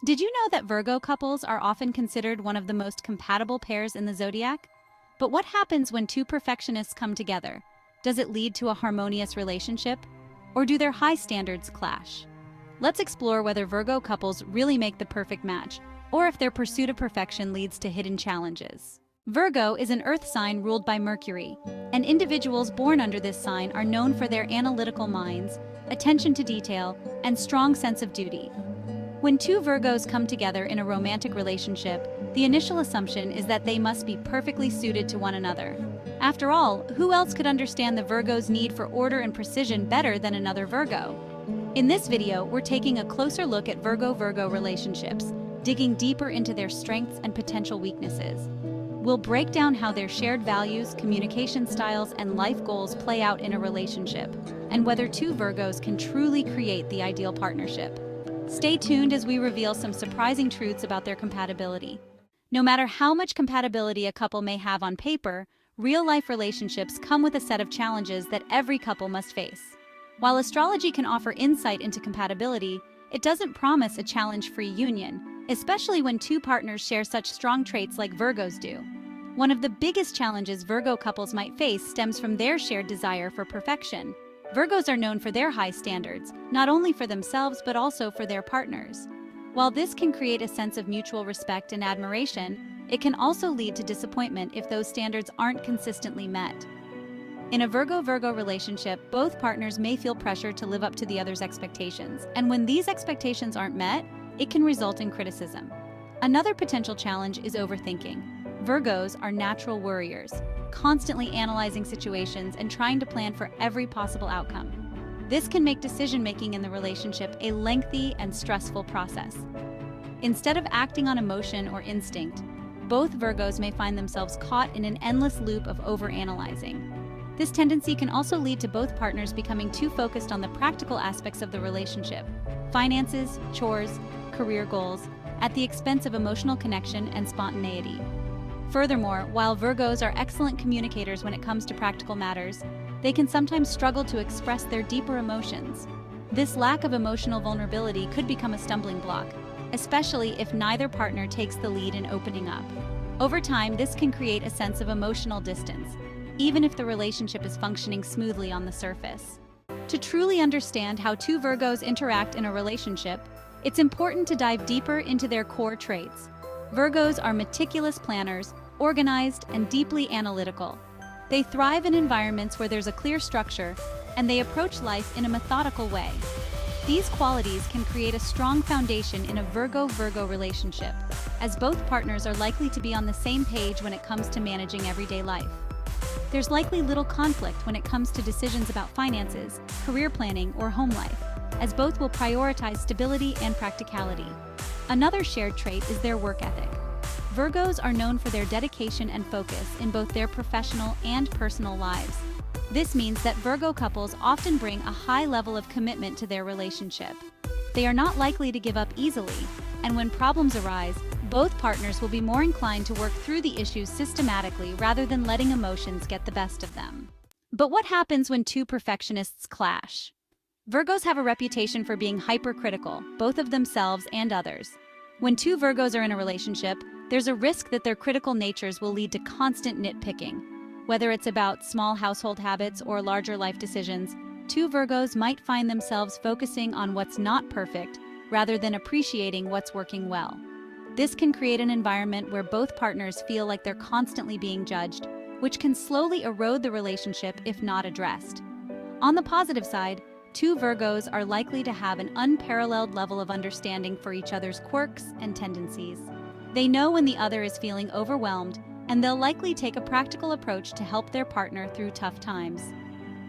Did you know that Virgo couples are often considered one of the most compatible pairs in the zodiac? But what happens when two perfectionists come together? Does it lead to a harmonious relationship? Or do their high standards clash? Let's explore whether Virgo couples really make the perfect match, or if their pursuit of perfection leads to hidden challenges. Virgo is an earth sign ruled by Mercury, and individuals born under this sign are known for their analytical minds, attention to detail, and strong sense of duty. When two Virgos come together in a romantic relationship, the initial assumption is that they must be perfectly suited to one another. After all, who else could understand the Virgo's need for order and precision better than another Virgo? In this video, we're taking a closer look at Virgo-Virgo relationships, digging deeper into their strengths and potential weaknesses. We'll break down how their shared values, communication styles, and life goals play out in a relationship, and whether two Virgos can truly create the ideal partnership. Stay tuned as we reveal some surprising truths about their compatibility. No matter how much compatibility a couple may have on paper, real-life relationships come with a set of challenges that every couple must face. While astrology can offer insight into compatibility, it doesn't promise a challenge-free union, especially when two partners share such strong traits like Virgos do. One of the biggest challenges Virgo couples might face stems from their shared desire for perfection. Virgos are known for their high standards, not only for themselves but also for their partners. While this can create a sense of mutual respect and admiration, it can also lead to disappointment if those standards aren't consistently met. In a Virgo-Virgo relationship, both partners may feel pressure to live up to the other's expectations, and when these expectations aren't met, it can result in criticism. Another potential challenge is overthinking. Virgos are natural worriers, constantly analyzing situations and trying to plan for every possible outcome. This can make decision-making in the relationship a lengthy and stressful process. Instead of acting on emotion or instinct, both Virgos may find themselves caught in an endless loop of overanalyzing. This tendency can also lead to both partners becoming too focused on the practical aspects of the relationship, finances, chores, career goals, at the expense of emotional connection and spontaneity. Furthermore, while Virgos are excellent communicators when it comes to practical matters, they can sometimes struggle to express their deeper emotions. This lack of emotional vulnerability could become a stumbling block, especially if neither partner takes the lead in opening up. Over time, this can create a sense of emotional distance, even if the relationship is functioning smoothly on the surface. To truly understand how two Virgos interact in a relationship, it's important to dive deeper into their core traits. Virgos are meticulous planners, organized, and deeply analytical. They thrive in environments where there's a clear structure, and they approach life in a methodical way. These qualities can create a strong foundation in a Virgo-Virgo relationship, as both partners are likely to be on the same page when it comes to managing everyday life. There's likely little conflict when it comes to decisions about finances, career planning, or home life, as both will prioritize stability and practicality. Another shared trait is their work ethic. Virgos are known for their dedication and focus in both their professional and personal lives. This means that Virgo couples often bring a high level of commitment to their relationship. They are not likely to give up easily, and when problems arise, both partners will be more inclined to work through the issues systematically rather than letting emotions get the best of them. But what happens when two perfectionists clash? Virgos have a reputation for being hypercritical, both of themselves and others. When two Virgos are in a relationship, there's a risk that their critical natures will lead to constant nitpicking. Whether it's about small household habits or larger life decisions, two Virgos might find themselves focusing on what's not perfect rather than appreciating what's working well. This can create an environment where both partners feel like they're constantly being judged, which can slowly erode the relationship if not addressed. On the positive side, two Virgos are likely to have an unparalleled level of understanding for each other's quirks and tendencies. They know when the other is feeling overwhelmed, and they'll likely take a practical approach to help their partner through tough times.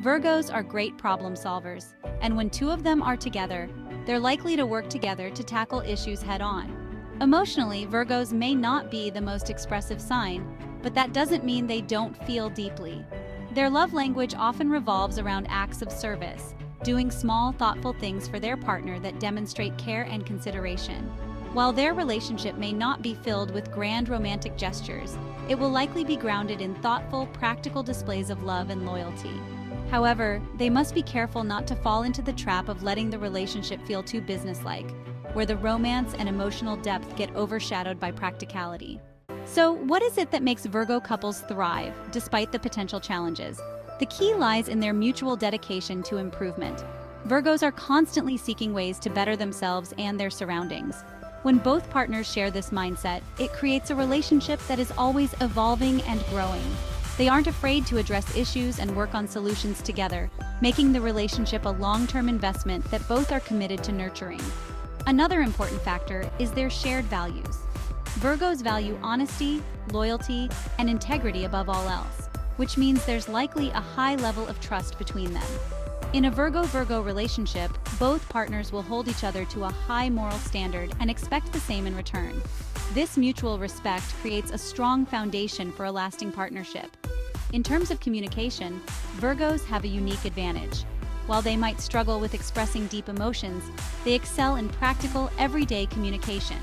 Virgos are great problem solvers, and when two of them are together, they're likely to work together to tackle issues head-on. Emotionally, Virgos may not be the most expressive sign, but that doesn't mean they don't feel deeply. Their love language often revolves around acts of service, doing small, thoughtful things for their partner that demonstrate care and consideration. While their relationship may not be filled with grand romantic gestures, it will likely be grounded in thoughtful, practical displays of love and loyalty. However, they must be careful not to fall into the trap of letting the relationship feel too businesslike. where the romance and emotional depth get overshadowed by practicality. So, what is it that makes Virgo couples thrive, despite the potential challenges? The key lies in their mutual dedication to improvement. Virgos are constantly seeking ways to better themselves and their surroundings. When both partners share this mindset, it creates a relationship that is always evolving and growing. They aren't afraid to address issues and work on solutions together, making the relationship a long-term investment that both are committed to nurturing. Another important factor is their shared values. Virgos value honesty, loyalty, and integrity above all else, which means there's likely a high level of trust between them. In a Virgo-Virgo relationship, both partners will hold each other to a high moral standard and expect the same in return. This mutual respect creates a strong foundation for a lasting partnership. In terms of communication, Virgos have a unique advantage. While they might struggle with expressing deep emotions, they excel in practical, everyday communication.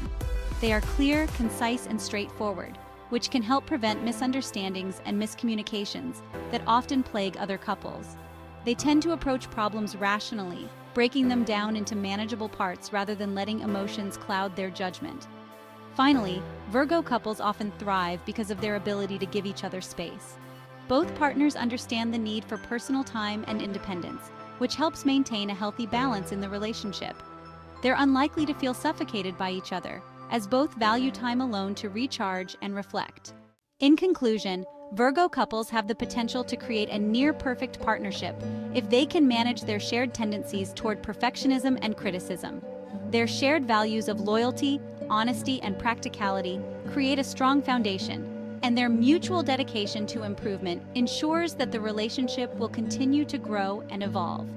They are clear, concise, and straightforward, which can help prevent misunderstandings and miscommunications that often plague other couples. They tend to approach problems rationally, breaking them down into manageable parts rather than letting emotions cloud their judgment. Finally, Virgo couples often thrive because of their ability to give each other space. Both partners understand the need for personal time and independence, which helps maintain a healthy balance in the relationship. They're unlikely to feel suffocated by each other, as both value time alone to recharge and reflect. In conclusion, Virgo couples have the potential to create a near-perfect partnership if they can manage their shared tendencies toward perfectionism and criticism. Their shared values of loyalty, honesty, and practicality create a strong foundation, and their mutual dedication to improvement ensures that the relationship will continue to grow and evolve.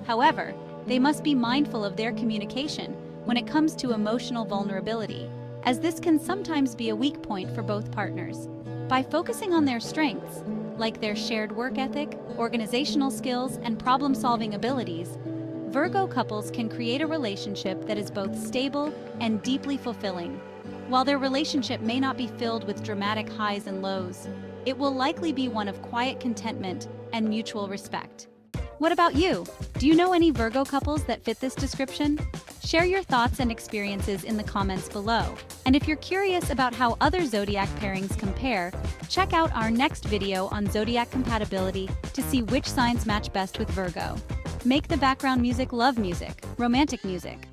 However, they must be mindful of their communication when it comes to emotional vulnerability, as this can sometimes be a weak point for both partners. By focusing on their strengths, like their shared work ethic, organizational skills, and problem-solving abilities, Virgo couples can create a relationship that is both stable and deeply fulfilling. While their relationship may not be filled with dramatic highs and lows, it will likely be one of quiet contentment and mutual respect. What about you? Do you know any Virgo couples that fit this description? Share your thoughts and experiences in the comments below. And if you're curious about how other zodiac pairings compare, check out our next video on zodiac compatibility to see which signs match best with Virgo. Make the background music love music, romantic music.